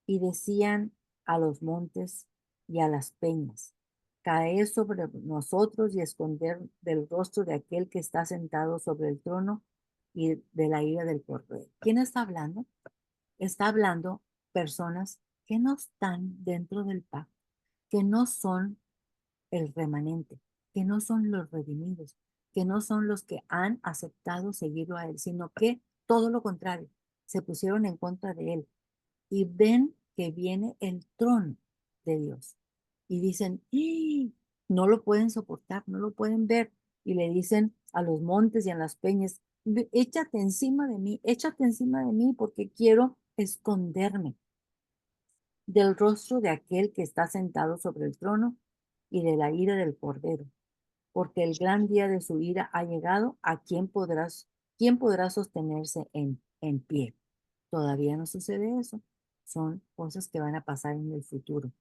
y decían a los montes y a las peñas, caed sobre nosotros y esconder del rostro de aquel que está sentado sobre el trono y de la ira del Cordero. ¿Quién está hablando? Está hablando personas que no están dentro del pacto, que no son el remanente, que no son los redimidos, que no son los que han aceptado seguirlo a él, sino que todo lo contrario, se pusieron en contra de él y ven que viene el trono de Dios y dicen, ¡ih! No lo pueden soportar, no lo pueden ver y le dicen a los montes y a las peñas, échate encima de mí porque quiero esconderme del rostro de aquel que está sentado sobre el trono y de la ira del Cordero, porque el gran día de su ira ha llegado. ¿A quién podrá sostenerse en pie? Todavía no sucede eso. Son cosas que van a pasar en el futuro.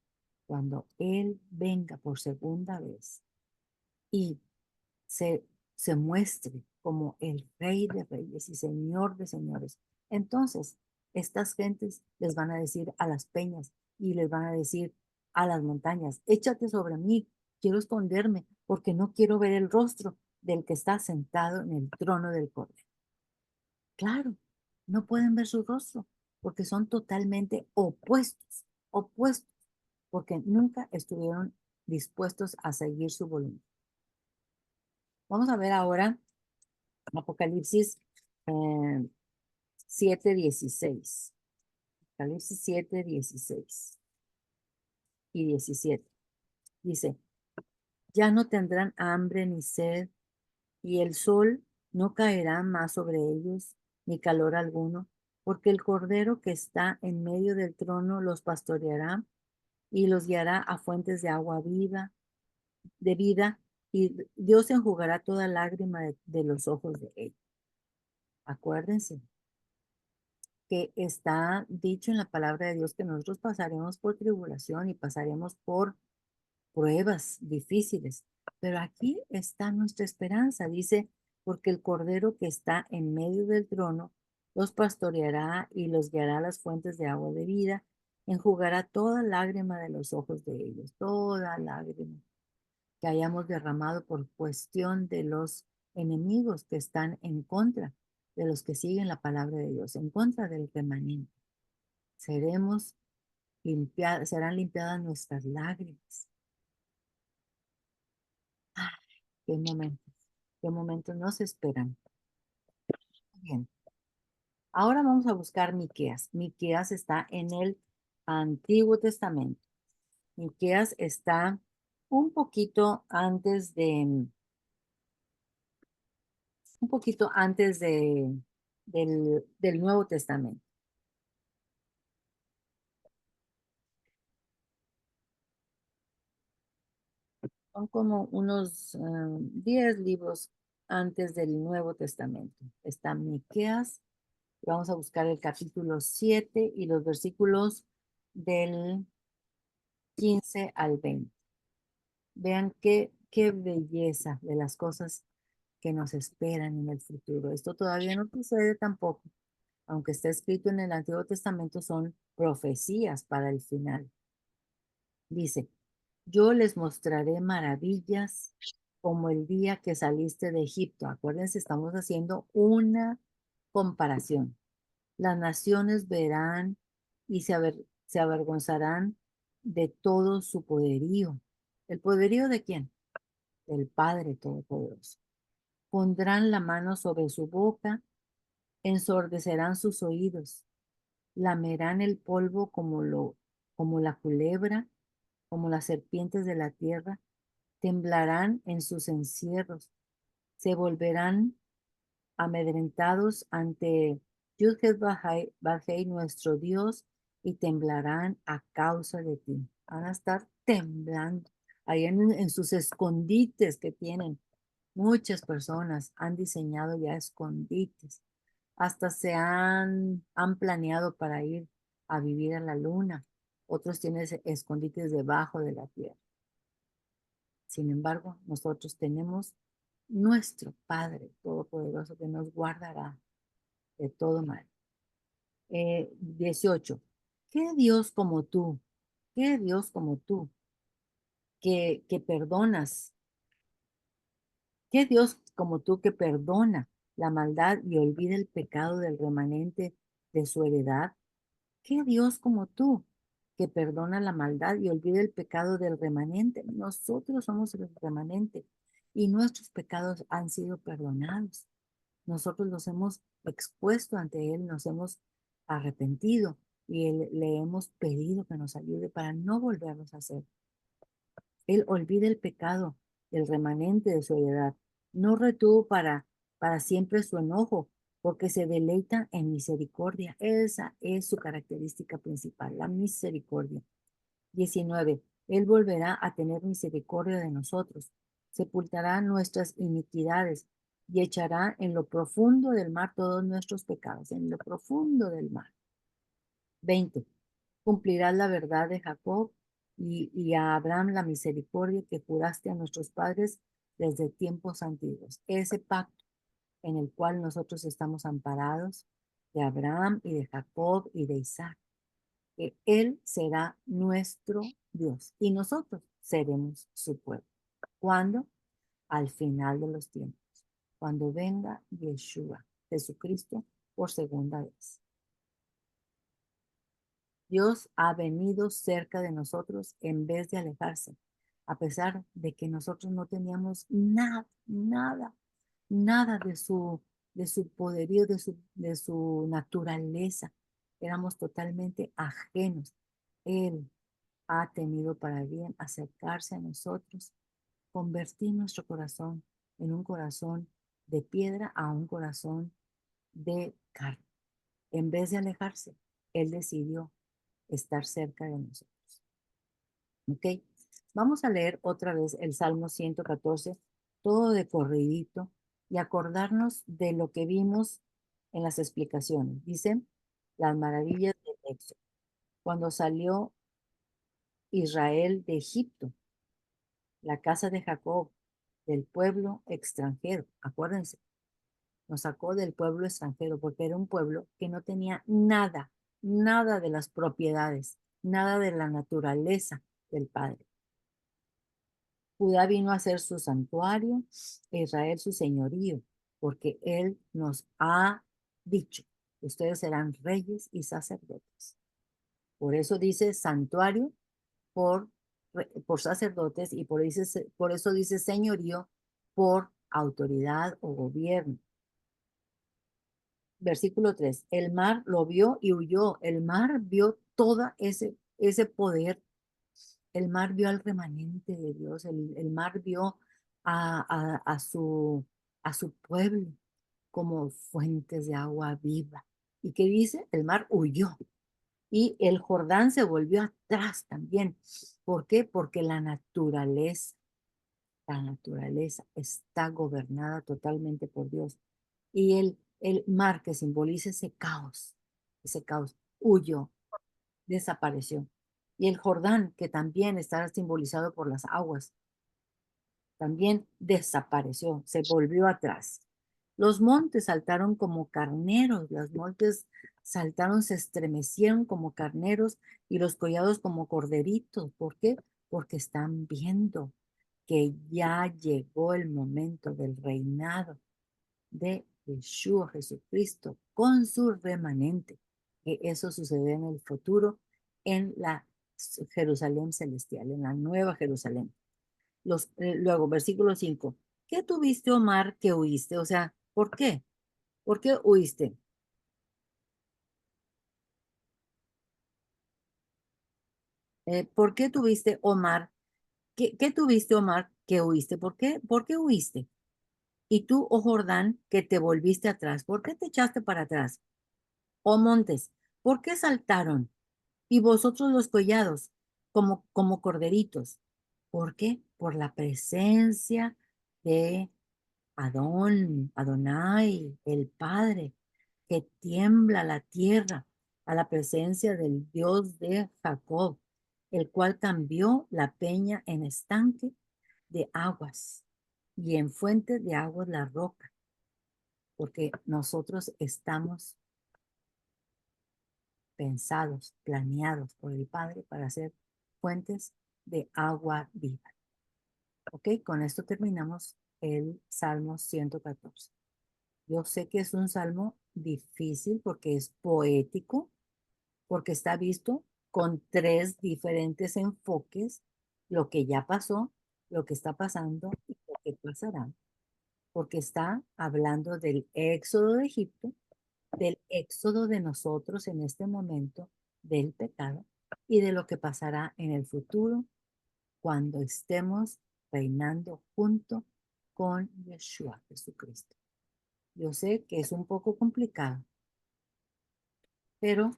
Cuando Él venga por segunda vez y se, se muestre como el Rey de Reyes y Señor de Señores, entonces estas gentes les van a decir a las peñas y les van a decir a las montañas, échate sobre mí, quiero esconderme porque no quiero ver el rostro del que está sentado en el trono del Cordero. Claro, no pueden ver su rostro porque son totalmente opuestos, opuestos, porque nunca estuvieron dispuestos a seguir su voluntad. Vamos a ver ahora Apocalipsis eh, 7:16. Apocalipsis 7:16 y 17. Dice, ya no tendrán hambre ni sed, y el sol no caerá más sobre ellos, ni calor alguno, porque el Cordero que está en medio del trono los pastoreará y los guiará a fuentes de agua viva, de vida, y Dios enjugará toda lágrima de los ojos de ellos. Acuérdense que está dicho en la palabra de Dios que nosotros pasaremos por tribulación y pasaremos por pruebas difíciles, pero aquí está nuestra esperanza, dice, porque el Cordero que está en medio del trono los pastoreará y los guiará a las fuentes de agua de vida, enjugará toda lágrima de los ojos de ellos, toda lágrima que hayamos derramado por cuestión de los enemigos que están en contra de los que siguen la palabra de Dios, en contra del remanente. Serán limpiadas nuestras lágrimas. ¡Ay, qué momentos nos esperan! Bien, ahora vamos a buscar Miqueas. Miqueas está en el Antiguo Testamento. Miqueas está un poquito antes del Nuevo Testamento. Son como unos 10 libros antes del Nuevo Testamento. Está Miqueas. Vamos a buscar el capítulo 7 y los versículos del 15 al 20. Vean qué belleza de las cosas que nos esperan en el futuro. Esto todavía no sucede tampoco, aunque está escrito en el Antiguo Testamento, son profecías para el final. Dice, yo les mostraré maravillas como el día que saliste de Egipto. Acuérdense, estamos haciendo una comparación. Las naciones verán y se avergonzarán de todo su poderío. ¿El poderío de quién? Del Padre Todopoderoso. Pondrán la mano sobre su boca, ensordecerán sus oídos, lamerán el polvo como la culebra, como las serpientes de la tierra, temblarán en sus encierros, se volverán amedrentados ante Yud-Heh-Vah-Heh, nuestro Dios, y temblarán a causa de ti. Van a estar temblando ahí en sus escondites que tienen. Muchas personas han diseñado ya escondites, hasta han planeado para ir a vivir a la luna. Otros tienen escondites debajo de la tierra. Sin embargo, nosotros tenemos nuestro Padre Todopoderoso que nos guardará de todo mal. 18. ¿Qué Dios como tú? ¿Qué Dios como tú que perdonas? ¿Qué Dios como tú que perdona la maldad y olvida el pecado del remanente de su heredad? ¿Qué Dios como tú que perdona la maldad y olvida el pecado del remanente? Nosotros somos el remanente y nuestros pecados han sido perdonados. Nosotros los hemos expuesto ante Él, nos hemos arrepentido y le hemos pedido que nos ayude para no volverlos a hacer. Él olvida el pecado del remanente de su heredad. No retuvo para siempre su enojo, porque se deleita en misericordia. Esa es su característica principal, la misericordia. 19. Él volverá a tener misericordia de nosotros, sepultará nuestras iniquidades y echará en lo profundo del mar todos nuestros pecados, en lo profundo del mar. 20. Cumplirás la verdad de Jacob y a Abraham la misericordia que juraste a nuestros padres desde tiempos antiguos. Ese pacto en el cual nosotros estamos amparados de Abraham y de Jacob y de Isaac, que Él será nuestro Dios y nosotros seremos su pueblo. ¿Cuándo? Al final de los tiempos, cuando venga Yeshua, Jesucristo, por segunda vez. Dios ha venido cerca de nosotros en vez de alejarse, a pesar de que nosotros no teníamos nada de su poderío, de su naturaleza. Éramos totalmente ajenos. Él ha tenido para bien acercarse a nosotros, convertir nuestro corazón en un corazón de piedra a un corazón de carne. En vez de alejarse, Él decidió estar cerca de nosotros. ¿Ok? Vamos a leer otra vez el Salmo 114, todo de corridito, y acordarnos de lo que vimos en las explicaciones. Dice, las maravillas del Éxodo. Cuando salió Israel de Egipto, la casa de Jacob, del pueblo extranjero. Acuérdense, nos sacó del pueblo extranjero porque era un pueblo que no tenía nada de las propiedades, nada de la naturaleza del Padre. Judá vino a ser su santuario, Israel su señorío, porque Él nos ha dicho, ustedes serán reyes y sacerdotes. Por eso dice santuario por sacerdotes y por eso dice señorío por autoridad o gobierno. Versículo 3, el mar lo vio y huyó. El mar vio todo ese poder El mar vio al remanente de Dios, el mar vio a su pueblo como fuentes de agua viva. ¿Y qué dice? El mar huyó y el Jordán se volvió atrás también. ¿Por qué? Porque la naturaleza está gobernada totalmente por Dios. Y el mar que simboliza ese caos huyó, desapareció. Y el Jordán, que también está simbolizado por las aguas, también desapareció, se volvió atrás. Los montes saltaron como carneros, los montes saltaron, se estremecieron como carneros y los collados como corderitos. ¿Por qué? Porque están viendo que ya llegó el momento del reinado de Yeshua Jesucristo con su remanente. Que eso sucede en el futuro en la Jerusalén celestial, en la nueva Jerusalén. Luego, versículo 5. ¿Qué tuviste, Omar, que huiste? O sea, ¿por qué? ¿Por qué huiste? ¿Por qué tuviste, Omar? ¿Qué tuviste, Omar, que huiste? ¿Por qué? ¿Por qué huiste? Y tú, oh Jordán, que te volviste atrás. ¿Por qué te echaste para atrás? Oh montes, ¿por qué saltaron? Y vosotros los collados, como corderitos. ¿Por qué? Por la presencia de Adonai, el Padre, que tiembla la tierra a la presencia del Dios de Jacob, el cual cambió la peña en estanque de aguas y en fuente de aguas la roca, porque nosotros estamos pensados, planeados por el Padre para ser fuentes de agua viva. Ok, con esto terminamos el Salmo 114. Yo sé que es un salmo difícil porque es poético, porque está visto con tres diferentes enfoques, lo que ya pasó, lo que está pasando y lo que pasará, porque está hablando del éxodo de Egipto, del éxodo de nosotros en este momento, del pecado y de lo que pasará en el futuro cuando estemos reinando junto con Yeshua Jesucristo. Yo sé que es un poco complicado, pero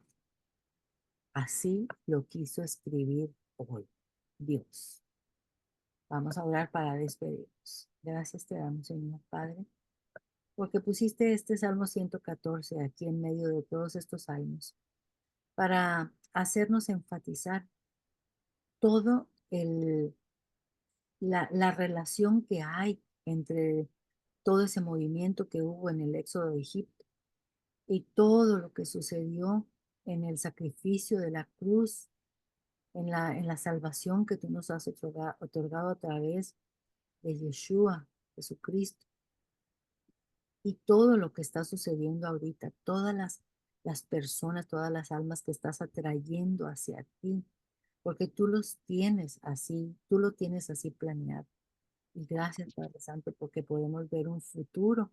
así lo quiso escribir hoy Dios. Vamos a orar para despedirnos. Gracias te damos, Señor Padre, porque pusiste este Salmo 114 aquí en medio de todos estos salmos para hacernos enfatizar todo la relación que hay entre todo ese movimiento que hubo en el éxodo de Egipto y todo lo que sucedió en el sacrificio de la cruz, en la salvación que tú nos has otorgado a través de Yeshua, Jesucristo, y todo lo que está sucediendo ahorita, las personas, todas las almas que estás atrayendo hacia ti, porque tú los tienes así, tú lo tienes así planeado. Y gracias, Padre Santo, porque podemos ver un futuro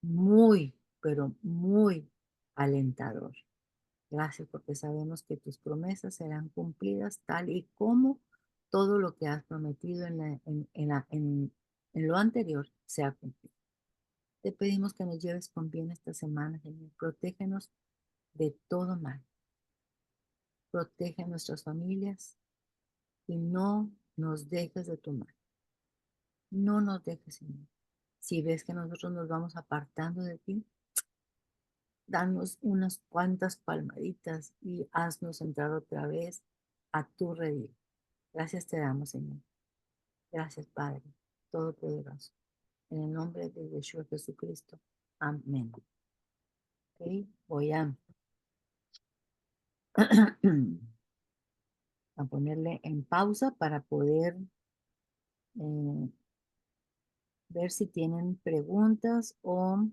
muy, pero muy alentador. Gracias porque sabemos que tus promesas serán cumplidas tal y como todo lo que has prometido en lo anterior se ha cumplido. Te pedimos que nos lleves con bien esta semana, Señor. Protégenos de todo mal. Protege a nuestras familias y no nos dejes de tu mano. No nos dejes, Señor. Si ves que nosotros nos vamos apartando de ti, danos unas cuantas palmaditas y haznos entrar otra vez a tu redil. Gracias te damos, Señor. Gracias, Padre Todopoderoso. En el nombre de Yeshua Jesucristo. Amén. Ok, voy a ponerle en pausa para poder eh, ver si tienen preguntas o